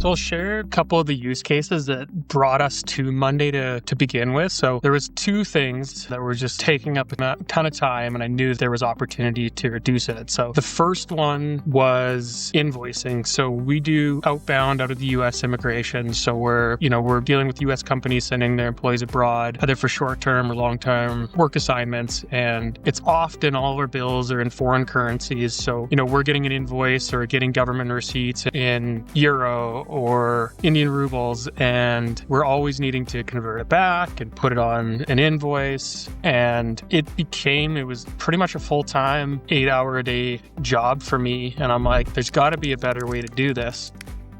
So I'll share a couple of the use cases that brought us to Monday to begin with. So there was two things that were just taking up a ton of time, and I knew there was opportunity to reduce it. So the first one was invoicing. So we do outbound out of the U.S. immigration. So we're dealing with U.S. companies sending their employees abroad, either for short-term or long-term work assignments. And it's often all of our bills are in foreign currencies. So, we're getting an invoice or getting government receipts in euro or Indian rubles, and we're always needing to convert it back and put it on an invoice. And it was pretty much a full-time 8-hour-a-day job for me. And I'm like, there's got to be a better way to do this.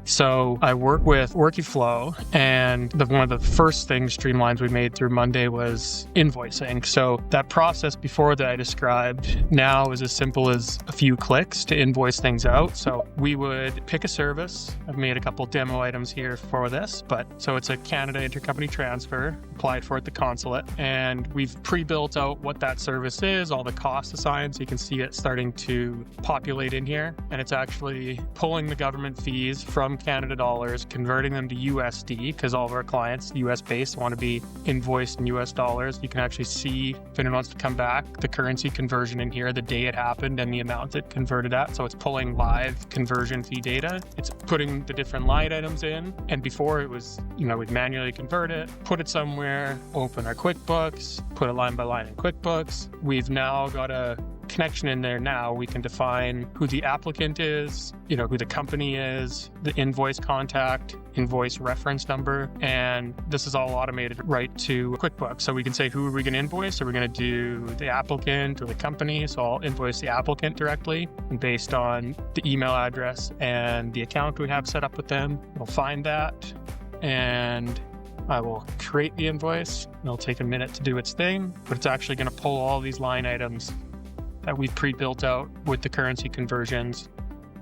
So I work with Workiflow, and one of the first streamlines we made through Monday was invoicing. So that process before that I described now is as simple as a few clicks to invoice things out. So we would pick a service. I've made a couple demo items here for this, so it's a Canada intercompany transfer, applied for at the consulate, and we've pre-built out what that service is, all the costs assigned, so you can see it starting to populate in here. And it's actually pulling the government fees from Canada dollars, converting them to USD, because all of our clients, US based, want to be invoiced in US dollars. You can actually see, if anyone wants to come back, the currency conversion in here, the day it happened and the amount it converted at. So it's pulling live conversion fee data. It's putting the different line items in. And before it was, we'd manually convert it, put it somewhere, open our QuickBooks, put it line by line in QuickBooks. We've now got a connection in there. Now we can define who the applicant is, who the company is, the invoice contact, invoice reference number, and this is all automated right to QuickBooks. So we can say, who are we going to invoice? Are we going to do the applicant or the company? So I'll invoice the applicant directly, and based on the email address and the account we have set up with them, we'll find that, and I will create the invoice. It'll take a minute to do its thing, but it's actually going to pull all these line items that we've pre-built out with the currency conversions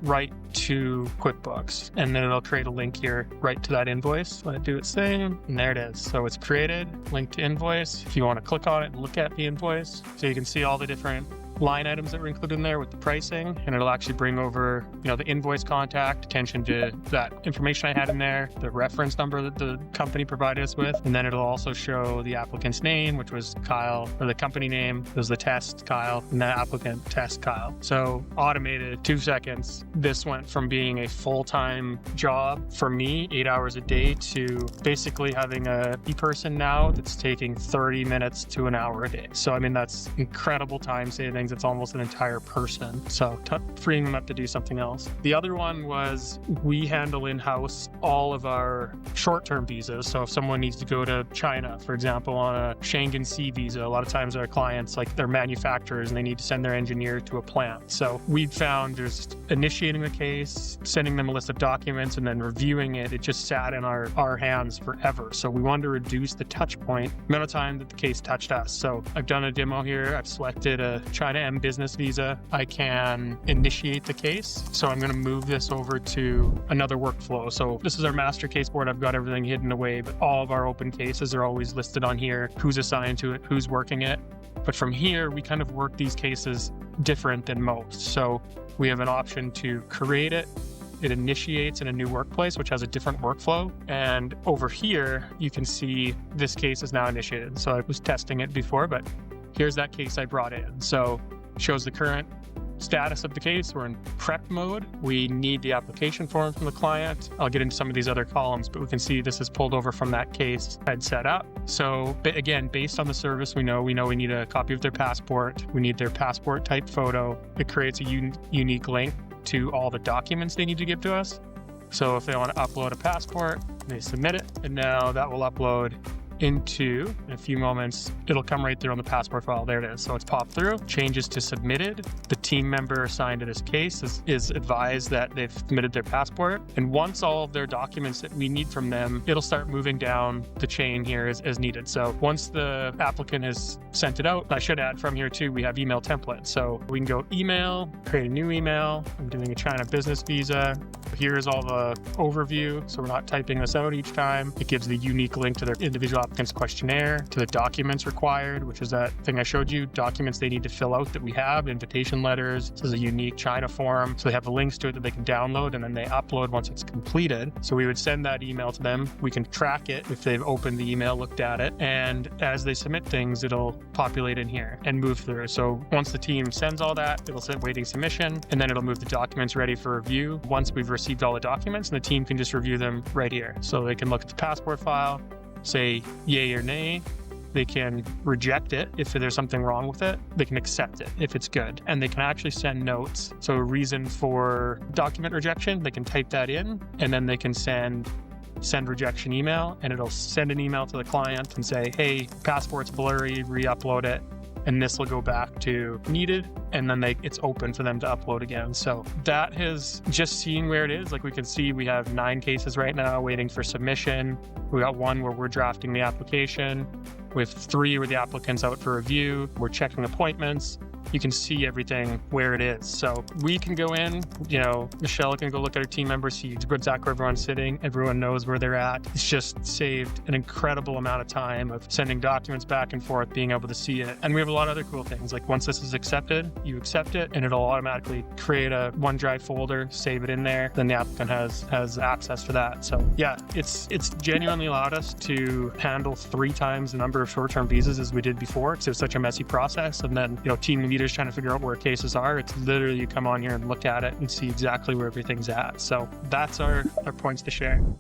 right to QuickBooks. And then it'll create a link here right to that invoice. Let it do its thing, and there it is. So it's created, linked to invoice. If you want to click on it and look at the invoice, so you can see all the different line items that were included in there with the pricing, and it'll actually bring over, the invoice contact, attention to that information I had in there, the reference number that the company provided us with, and then it'll also show the applicant's name, which was Kyle, or the company name was the test Kyle, and the applicant test Kyle. So automated, 2 seconds. This went from being a full-time job for me, 8 hours a day, to basically having a person now that's taking 30 minutes to an hour a day. So that's incredible time savings. It's almost an entire person. So freeing them up to do something else. The other one was we handle in-house all of our short-term visas. So if someone needs to go to China, for example, on a Schengen C visa, a lot of times our clients, they're manufacturers and they need to send their engineer to a plant. So we've found there's initiating the case, sending them a list of documents, and then reviewing it. It just sat in our hands forever. So we wanted to reduce the touch point, amount of time that the case touched us. So I've done a demo here. I've selected a China M business visa. I can initiate the case. So I'm going to move this over to another workflow. So this is our master case board. I've got everything hidden away, but all of our open cases are always listed on here, who's assigned to it, who's working it. But from here, we kind of work these cases different than most. So we have an option to create it. It initiates in a new workplace, which has a different workflow. And over here, you can see this case is now initiated. So I was testing it before, but here's that case I brought in. So it shows the current status of the case. We're in prep mode. We need the application form from the client. I'll get into some of these other columns, but we can see this is pulled over from that case I'd set up. So again, based on the service, we know we need a copy of their passport. We need their passport type photo. It creates a unique link to all the documents they need to give to us. So if they want to upload a passport, they submit it, and now that will upload into, in a few moments, it'll come right through on the passport file. There it is. So it's popped through, changes to submitted. The team member assigned to this case is advised that they've submitted their passport. And once all of their documents that we need from them, it'll start moving down the chain here as needed. So once the applicant has sent it out, I should add from here too, we have email templates. So we can go email, create a new email. I'm doing a China business visa. Here's all the overview, so we're not typing this out each time. It gives the unique link to their individual applicant's questionnaire, to the documents required, which is that thing I showed you, documents they need to fill out that we have, invitation letters. This is a unique China form. So they have links to it that they can download and then they upload once it's completed. So we would send that email to them. We can track it if they've opened the email, looked at it, and as they submit things, it'll populate in here and move through. So once the team sends all that, it'll say waiting submission, and then it'll move the documents ready for review. Once we've received all the documents, and the team can just review them right here. So they can look at the passport file, say yay or nay. They can reject it if there's something wrong with it. They can accept it if it's good. And they can actually send notes. So a reason for document rejection, they can type that in, and then they can send rejection email, and it'll send an email to the client and say, hey, passport's blurry, re-upload it. And this will go back to needed, and then it's open for them to upload again. So that has just seen where it is. Like we can see we have 9 cases right now waiting for submission. We got 1 where we're drafting the application. We have 3 where the applicant's out for review. We're checking appointments. You can see everything where it is. So we can go in, Michelle can go look at her team members, see exactly where everyone's sitting. Everyone knows where they're at. It's just saved an incredible amount of time of sending documents back and forth, being able to see it. And we have a lot of other cool things. Like once this is accepted, you accept it and it'll automatically create a OneDrive folder, save it in there. Then the applicant has access to that. So yeah, it's genuinely allowed us to handle 3 times the number of short-term visas as we did before, because it was such a messy process. And then, team leaders trying to figure out where cases are. It's literally you come on here and look at it and see exactly where everything's at. So that's our points to share.